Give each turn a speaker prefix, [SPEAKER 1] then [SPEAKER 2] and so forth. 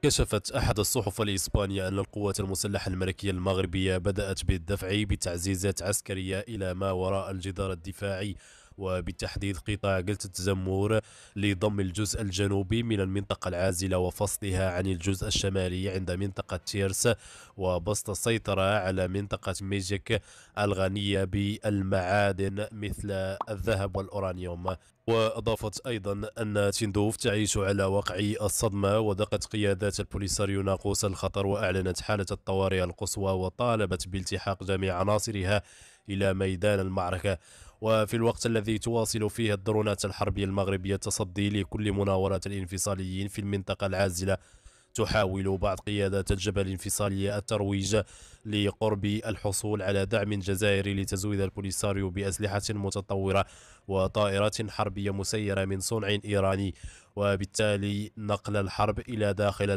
[SPEAKER 1] كشفت أحد الصحف الإسبانية أن القوات المسلحة الملكية المغربية بدأت بالدفع بتعزيزات عسكرية إلى ما وراء الجدار الدفاعي، وبتحديد قطاع جلسة الزمور لضم الجزء الجنوبي من المنطقة العازلة وفصلها عن الجزء الشمالي عند منطقة تيرس، وبسط السيطرة على منطقة ميجيك الغنية بالمعادن مثل الذهب والأورانيوم. وأضافت أيضا أن تندوف تعيش على وقع الصدمة، ودقت قيادات البوليساريو ناقوس الخطر وأعلنت حالة الطوارئ القصوى، وطالبت بالتحاق جميع عناصرها إلى ميدان المعركة. وفي الوقت الذي تواصل فيه الدرونات الحربية المغربية التصدي لكل مناورات الانفصاليين في المنطقة العازلة، تحاول بعض قيادات الجبهة الانفصالية الترويج لقرب الحصول على دعم جزائري لتزويد البوليساريو بأسلحة متطورة وطائرات حربية مسيرة من صنع إيراني، وبالتالي نقل الحرب إلى داخل